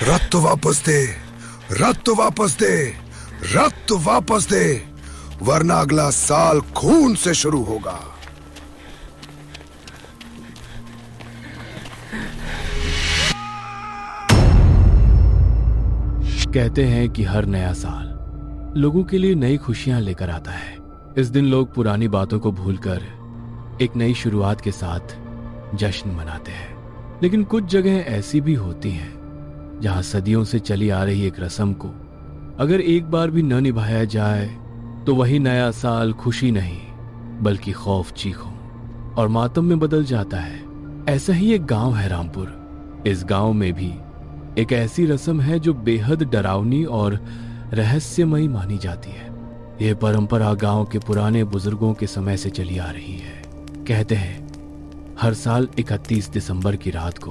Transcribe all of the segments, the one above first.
रक्त वापस दे, रक्त वापस दे, रक्त वापस दे, वरना अगला साल खून से शुरू होगा। कहते हैं कि हर नया साल लोगों के लिए नई खुशियां लेकर आता है। इस दिन लोग पुरानी बातों को भूलकर एक नई शुरुआत के साथ जश्न मनाते हैं। लेकिन कुछ जगह ऐसी भी होती हैं जहां सदियों से चली आ रही एक रस्म को अगर एक बार भी न निभाया जाए तो वही नया साल खुशी नहीं बल्कि खौफ, चीखों और मातम में बदल जाता है। ऐसा ही एक गांव है रामपुर। इस गांव में भी एक ऐसी रस्म है जो बेहद डरावनी और रहस्यमयी मानी जाती है। यह परंपरा गांव के पुराने बुजुर्गों के समय से चली आ रही है। कहते हैं हर साल 31 दिसंबर की रात को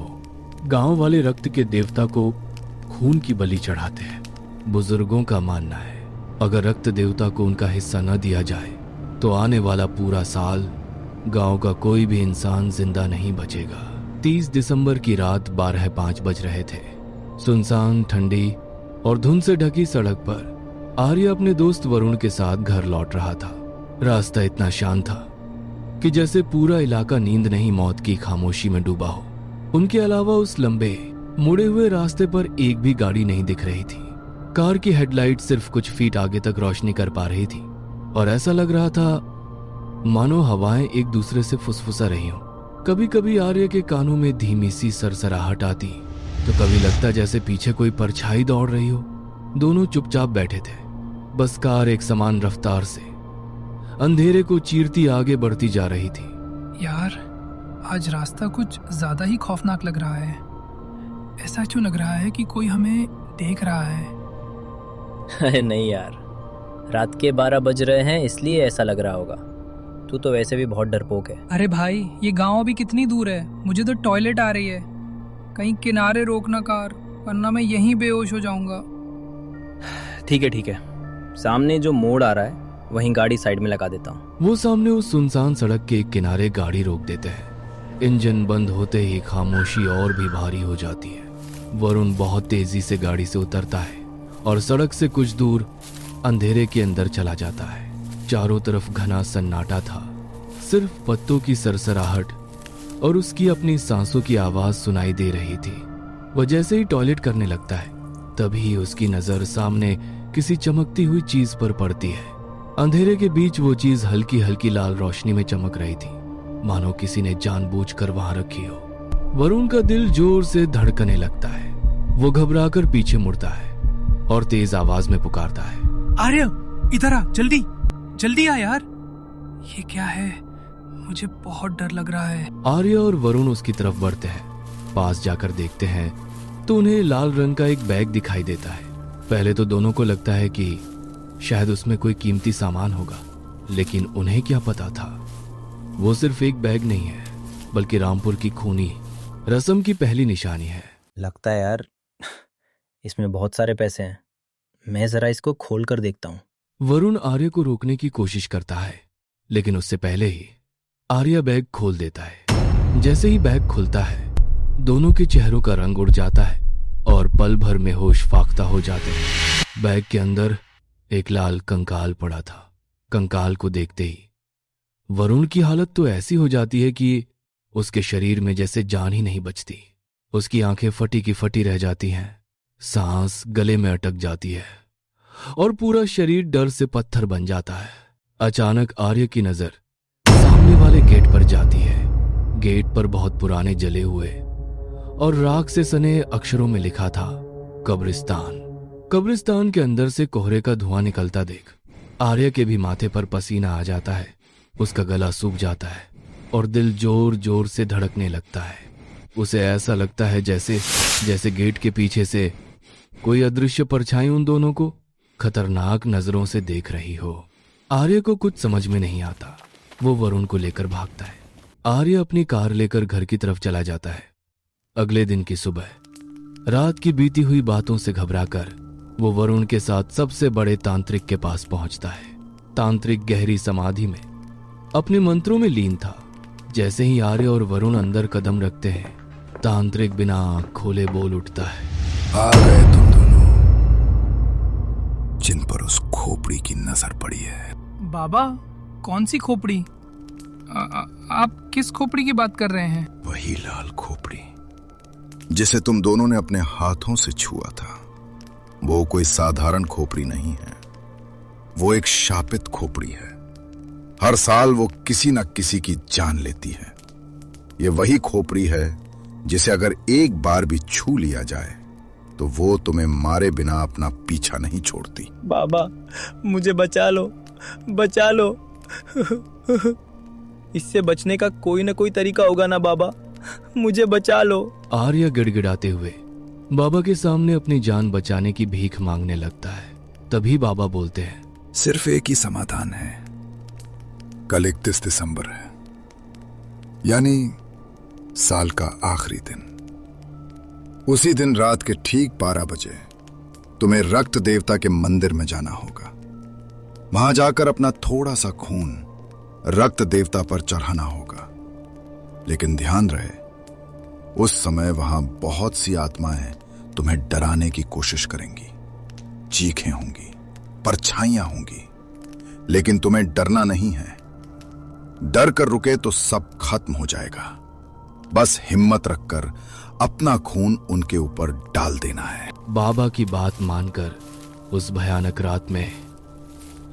गांव वाले रक्त के देवता को खून की बलि चढ़ाते हैं। बुजुर्गों का मानना है अगर रक्त देवता को उनका हिस्सा न दिया जाए तो आने वाला पूरा साल गांव का कोई भी इंसान जिंदा नहीं बचेगा। 30 दिसंबर की रात 12:05 बज रहे थे। सुनसान, ठंडी और धुंध से ढकी सड़क पर आर्य अपने दोस्त वरुण के साथ घर लौट रहा था। रास्ता इतना शांत था कि जैसे पूरा इलाका नींद नहीं मौत की खामोशी में डूबा हो। उनके अलावा उस लंबे मुड़े हुए रास्ते पर एक भी गाड़ी नहीं दिख रही थी। कार की हेडलाइट सिर्फ कुछ फीट आगे तक रोशनी कर पा रही थी और ऐसा लग रहा था मानो हवाएं एक दूसरे से फुसफुसा रही हों। कभी कभी आर्य के कानों में धीमी सी सरसराहट आती तो कभी लगता जैसे पीछे कोई परछाई दौड़ रही हो। दोनों चुपचाप बैठे थे। बस कार एक समान रफ्तार से अंधेरे को चीरती आगे बढ़ती जा रही थी। यार, आज रास्ता कुछ ज्यादा ही खौफनाक लग रहा है। ऐसा क्यों लग रहा है कि कोई हमें देख रहा है? अरे नहीं यार, रात के 12 बज रहे हैं इसलिए ऐसा लग रहा होगा। तू तो वैसे भी बहुत डरपोक है। अरे भाई, ये गांव अभी कितनी दूर है? मुझे तो टॉयलेट आ रही है। कहीं किनारे रोकना कार, वरना मैं यहीं बेहोश हो जाऊंगा। ठीक है, सामने जो मोड़ आ रहा है वहीं गाड़ी साइड में लगा देता हूँ। वो सामने उस सुनसान सड़क के एक किनारे गाड़ी रोक देते हैं। इंजन बंद होते ही खामोशी और भी भारी हो जाती है। वरुण बहुत तेजी से गाड़ी से उतरता है और सड़क से कुछ दूर अंधेरे के अंदर चला जाता है। चारों तरफ घना सन्नाटा था। सिर्फ पत्तों की सरसराहट और उसकी अपनी सांसों की आवाज सुनाई दे रही थी। वह जैसे ही टॉयलेट करने लगता है तभी उसकी नजर सामने किसी चमकती हुई चीज पर पड़ती है। अंधेरे के बीच वो चीज हल्की हल्की लाल रोशनी में चमक रही थी, मानो किसी ने जानबूझकर वहां रखी हो। वरुण का दिल जोर से धड़कने लगता है। वो घबराकर पीछे मुड़ता है और तेज आवाज में पुकारता है, आर्य, इधर आ, जल्दी जल्दी आ यार। ये क्या है? मुझे बहुत डर लग रहा है। आर्य और वरुण उसकी तरफ बढ़ते हैं। पास जाकर देखते हैं तो उन्हें लाल रंग का एक बैग दिखाई देता है। पहले तो दोनों को लगता है कि शायद उसमें कोई कीमती सामान होगा, लेकिन उन्हें क्या पता था वो सिर्फ एक बैग नहीं है बल्कि रामपुर की खूनी रस्म की पहली निशानी है। लगता है यार इसमें बहुत सारे पैसे हैं। मैं जरा इसको खोल कर देखता हूँ। वरुण आर्य को रोकने की कोशिश करता है, लेकिन उससे पहले ही आर्य बैग खोल देता है। जैसे ही बैग खुलता है दोनों के चेहरों का रंग उड़ जाता है और पल भर में होश फाख्ता हो जाते हैं। बैग के अंदर एक लाल कंकाल पड़ा था। कंकाल को देखते ही वरुण की हालत तो ऐसी हो जाती है कि उसके शरीर में जैसे जान ही नहीं बचती। उसकी आंखें फटी की फटी रह जाती हैं, सांस गले में अटक जाती है और पूरा शरीर डर से पत्थर बन जाता है। अचानक आर्य की नजर सामने वाले गेट पर जाती है। गेट पर बहुत पुराने जले हुए और राख से सने अक्षरों में लिखा था कब्रिस्तान। कब्रिस्तान के अंदर से कोहरे का धुआं निकलता देख आर्य के भी माथे पर पसीना आ जाता है। उसका गला सूख जाता है और दिल जोर जोर से धड़कने लगता है। उसे ऐसा लगता है जैसे गेट के पीछे से कोई अदृश्य परछाई उन दोनों को खतरनाक नजरों से देख रही हो। आर्य को कुछ समझ में नहीं आता। वो वरुण को लेकर भागता है। आर्य अपनी कार लेकर घर की तरफ चला जाता है। अगले दिन की सुबह रात की बीती हुई बातों से घबराकर वो वरुण के साथ सबसे बड़े तांत्रिक के पास पहुंचता है। तांत्रिक गहरी समाधि में अपने मंत्रों में लीन था। जैसे ही आर्य और वरुण अंदर कदम रखते हैं, तांत्रिक बिना आंख खोले बोल उठता है। आ गए तुम दोनों, जिन पर उस खोपड़ी की नजर पड़ी है। बाबा, कौन सी खोपड़ी? आप किस खोपड़ी की बात कर रहे हैं? वही लाल खोपड़ी जिसे तुम दोनों ने अपने हाथों से छुआ था। वो कोई साधारण खोपड़ी नहीं है, वो एक शापित खोपड़ी है। हर साल वो किसी न किसी की जान लेती है। ये वही खोपड़ी है जिसे अगर एक बार भी छू लिया जाए तो वो तुम्हें मारे बिना अपना पीछा नहीं छोड़ती। बाबा, मुझे बचा लो, बचा लो। इससे बचने का कोई ना कोई तरीका होगा ना बाबा, मुझे बचा लो। आर्य गिड़गिड़ाते हुए बाबा के सामने अपनी जान बचाने की भीख मांगने लगता है। तभी बाबा बोलते हैं, सिर्फ एक ही समाधान है। कल 31 दिसंबर है, यानी साल का आखिरी दिन। उसी दिन रात के ठीक 12 बजे तुम्हें रक्त देवता के मंदिर में जाना होगा। वहां जाकर अपना थोड़ा सा खून रक्त देवता पर चढ़ाना होगा। लेकिन ध्यान रहे, उस समय वहां बहुत सी आत्माएं तुम्हें डराने की कोशिश करेंगी। चीखें होंगी, परछाइयां होंगी, लेकिन तुम्हें डरना नहीं है। डर कर रुके तो सब खत्म हो जाएगा। बस हिम्मत रखकर अपना खून उनके ऊपर डाल देना है। बाबा की बात मानकर उस भयानक रात में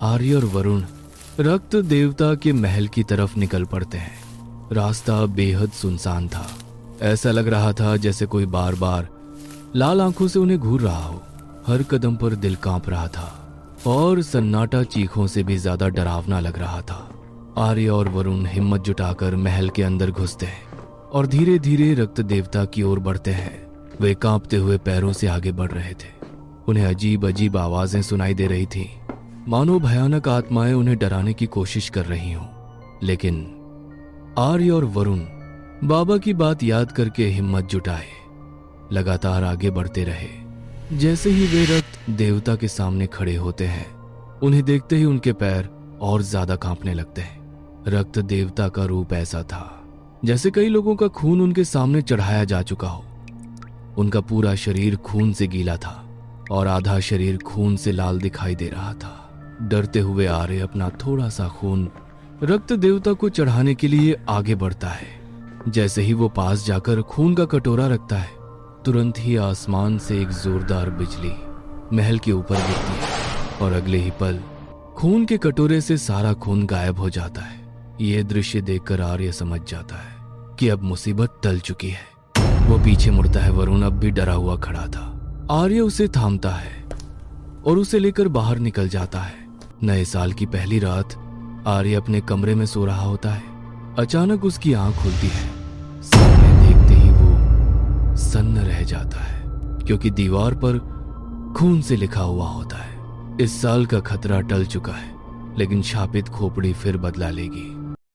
आर्य और वरुण रक्त देवता के महल की तरफ निकल पड़ते हैं। रास्ता बेहद सुनसान था। ऐसा लग रहा था जैसे कोई बार बार लाल आंखों से उन्हें घूर रहा हो। हर कदम पर दिल कांप रहा था और सन्नाटा चीखों से भी ज्यादा डरावना लग रहा था। आर्य और वरुण हिम्मत जुटाकर महल के अंदर घुसते हैं और धीरे धीरे रक्त देवता की ओर बढ़ते हैं। वे कांपते हुए पैरों से आगे बढ़ रहे थे। उन्हें अजीब अजीब आवाजें सुनाई दे रही थी, मानो भयानक आत्माएं उन्हें डराने की कोशिश कर रही हों। लेकिन आर्य और वरुण बाबा की बात याद करके हिम्मत जुटाए लगातार आगे बढ़ते रहे। जैसे ही वे रक्त देवता के सामने खड़े होते हैं, उन्हें देखते ही उनके पैर और ज्यादा कांपने लगते हैं। रक्त देवता का रूप ऐसा था जैसे कई लोगों का खून उनके सामने चढ़ाया जा चुका हो। उनका पूरा शरीर खून से गीला था और आधा शरीर खून से लाल दिखाई दे रहा था। डरते हुए आर्य अपना थोड़ा सा खून रक्त देवता को चढ़ाने के लिए आगे बढ़ता है। जैसे ही वो पास जाकर खून का कटोरा रखता है, तुरंत ही आसमान से एक जोरदार बिजली महल के ऊपर गिरती है और अगले ही पल खून के कटोरे से सारा खून गायब हो जाता है। यह दृश्य देखकर आर्य समझ जाता है कि अब मुसीबत टल चुकी है। वो पीछे मुड़ता है। वरुण अब भी डरा हुआ खड़ा था। आर्य उसे थामता है और उसे लेकर बाहर निकल जाता है। नए साल की पहली रात आर्य अपने कमरे में सो रहा होता है। अचानक उसकी आंख खुलती है। सामने देखते ही वो सन्न रह जाता है, क्योंकि दीवार पर खून से लिखा हुआ होता है, इस साल का खतरा टल चुका है, लेकिन शापित खोपड़ी फिर बदला लेगी।